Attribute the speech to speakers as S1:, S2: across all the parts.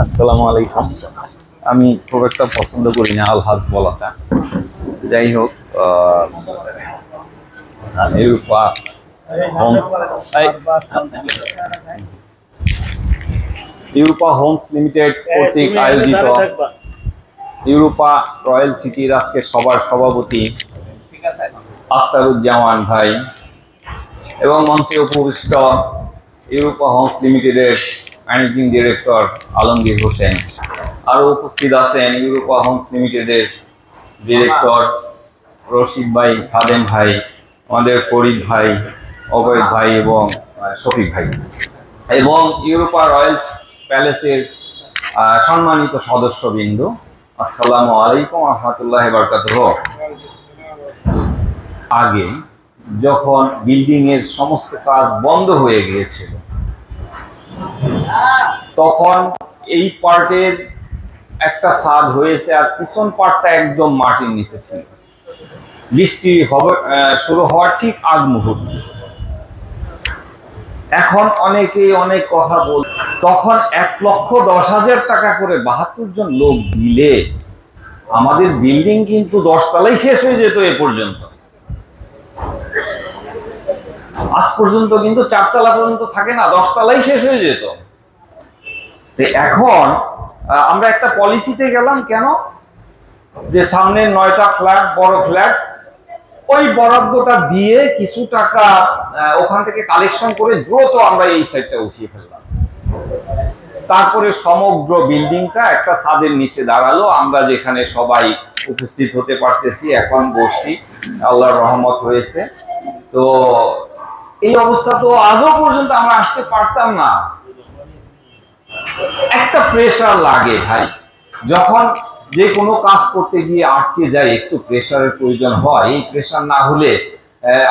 S1: আসসালামু আলাইকুম। আমি খুব একটা পছন্দ করি না আলহাজ বলাটা। যাই হোক, ইউরোপা হোমস লিমিটেড কর্তৃক আয়োজিত ইউরোপা রয়্যাল সিটির আজকে সবার সভাপতি আখতারুজ্জামান ভাই এবং মঞ্চে উপবিষ্ট ইউরোপা হোমস লিমিটেডের ম্যানেজিং ডিরেক্টর আলমগীর হোসেন, আরও উপস্থিত আছেন ইউরোপা হোমস লিমিটেডের ডিরেক্টর রশিদ ভাই, খাদেম ভাই, আমাদের ফরিদ ভাই, অবৈধ ভাই এবং শফিক ভাই, এবং ইউরোপা রয়্যালস প্যালেসের সম্মানিত সদস্যবৃন্দ। আসসালামু আলাইকুম ওয়া রাহমাতুল্লাহি ওয়া বারাকাতুহু। আগে যখন বিল্ডিং এর সমস্ত কাজ বন্ধ হয়ে গিয়েছিল, তখন এই পার্টের একটা ছাদ হয়েছে আর পিছন পার্টটা একদম মাটির নিচে ছিল। বৃষ্টি শুরু হওয়ার ঠিক আগ মুহূর্ত। এখন অনেকে অনেক কথা বল, তখন 1,10,000 টাকা করে 72 জন লোক দিলে আমাদের বিল্ডিং কিন্তু 10 তলাই শেষ হয়ে যেত। এ পর্যন্ত আজ পর্যন্ত কিন্তু 4 তলা পর্যন্ত থাকে না, 10 তলাই শেষ হয়ে যেত। এখন আমরা একটা পলিসিতে গেলাম, কেন যে সামনে 9টা ফ্ল্যাট, বড় ফ্ল্যাট, ওই বরাদ্দটা দিয়ে কিছু টাকা ওখান থেকে কালেকশন করে দ্রুত আমরা এই সাইডটা উঠিয়ে ফেললাম। তারপরে সমগ্র বিল্ডিংটা একটা ছাদের নিচে দাঁড়ালো। আমরা যেখানে সবাই উপস্থিত হতে পারতেছি, এখন বসছি, আল্লাহর রহমত হয়েছে। তো এই অবস্থা তো আজও পর্যন্ত আমরা আসতে পারতাম না। একটা প্রেশার লাগে ভাই, যখন যে কোনো কাজ করতে গিয়ে আটকে যায়, একটু প্রেশারের প্রয়োজন হয়। এই প্রেশার না হলে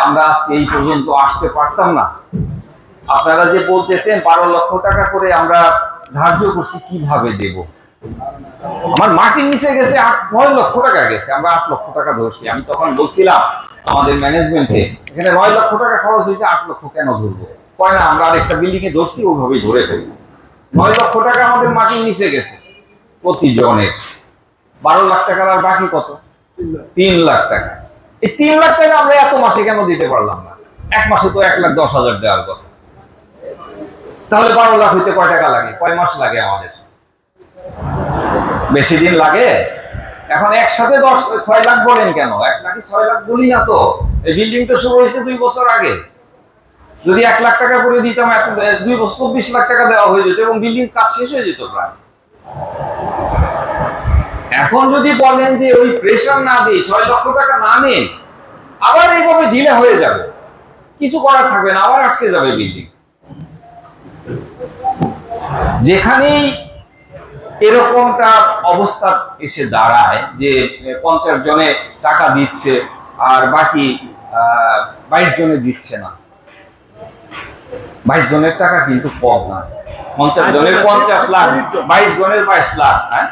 S1: আমরা আজকে এই পর্যন্ত আসতে পারতাম না। আপনারা যে বলতেছেন 12 লক্ষ টাকা করে আমরা ধার্য করছি, কিভাবে দেব? আমার মাটির নিচে গেছে 9 লক্ষ টাকা গেছে, আমরা 8 লক্ষ টাকা ধরছি। আমি তখন বলছিলাম আমাদের ম্যানেজমেন্টে, এখানে 9 লক্ষ টাকা খরচ হয়েছে, 8 লক্ষ কেন ধরবো? কয় না, আমরা আরেকটা বিল্ডিং এ ধরছি, ওইভাবেই ধরে ফেলি। 9 লক্ষ টাকা আমাদের মাটির নিচে গেছে প্রতিজনের। 12 লাখ টাকার আর বাকি কত? 3 লাখ টাকা। এই 3 লাখ টাকা আমরা এত মাসে কেন দিতে পারলাম না? এক মাসে তো 1,10,000 দেওয়ার কথা। তাহলে 12 লাখ হইতে কয় টাকা লাগে? কয় মাস লাগে আমাদের? বেশি দিন লাগে? এখন একসাথে 6 লাখ বলেন কেন? 1 লাখ 6 লাখ বলি না তো। এই বিল্ডিং তো শুরু হয়েছে 2 বছর আগে। যদি 1 লাখ টাকা করে দিতাম, 2 বছর 24 লাখ টাকা দেওয়া হয়ে যেত এবং বিল্ডিং কাজ শেষ হয়ে যেত প্রায়। এখন যদি বলেন যে ওই প্রেশার না দিই, 6 লক্ষ টাকা না নেন, আবার এইভাবে ঢিলে হয়ে যাবে, কিছু করার থাকবে না, আবার আটকে যাবে বিল্ডিং। যেখানেই এরকমটা অবস্থা এসে দাঁড়ায় যে 50 জনে টাকা দিচ্ছে আর বাকি 22 জনে দিচ্ছে না। 22 জনের টাকা কিন্তু কম না। 50 জনের 50 লাখ, 22 জনের 22 লাখ, হ্যাঁ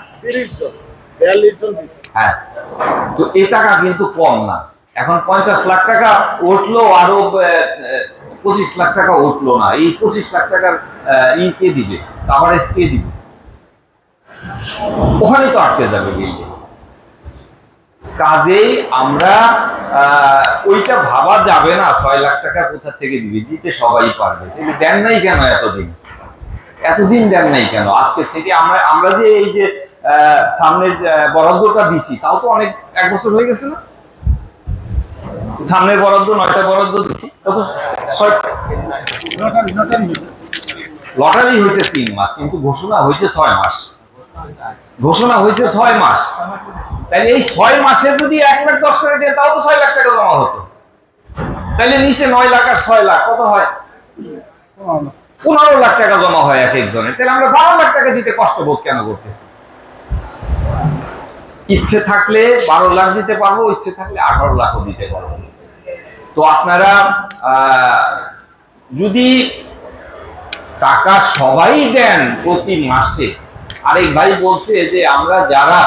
S1: 42 জন দিচ্ছে। হ্যাঁ, তো এই টাকা কিন্তু কম না। এখন 50 লাখ টাকা উঠলো, আরো 25 লাখ টাকা উঠলো না। এই 25 লাখ টাকার কে দিবে? কভারেজ কে দিবে? ওখানে তো আটকে যাবে বিল্ডিং। কাজেই আমরা ওইটা ভাবা যাবে না 6 লাখ টাকা কোথা থেকে দিবে, দিতে সবাই পারবে। কিন্তু দেন নাই কেন এতদিন দেন নাই কেন? আজকে থেকে আমরা যে এই যে সামনের বরাদ্দটা দিছি, তাও তো অনেক 1 বছর হয়ে গেছে না? সামনের বরাদ্দ 9টা বরাদ্দ দিচ্ছি, লটারি হয়েছে 3 মাস, কিন্তু ঘোষণা হয়েছে 6 মাস। ঘোষণা হয়েছে 6 মাস। তাহলে এই 6 মাসে যদি 1,10,000 টাকা দিয়ে, তাও তো 6 লাখ টাকা জমা হতো। তাহলে নিচে 9 লাখ আর 6 লাখ কত হয়? 15 লাখ টাকা জমা হয় এক একজনের। তাহলে আমরা 12 লাখ টাকা দিতে কষ্ট বোধ কেন করতেছি? ইচ্ছে থাকলে 12 লাখ দিতে পারবো, ইচ্ছে থাকলে 18 লাখও দিতে পারবো। তো আপনারা যদি টাকা সবাই দেন প্রতি মাসে, আরেক ভাই বলছে যে আমরা যারা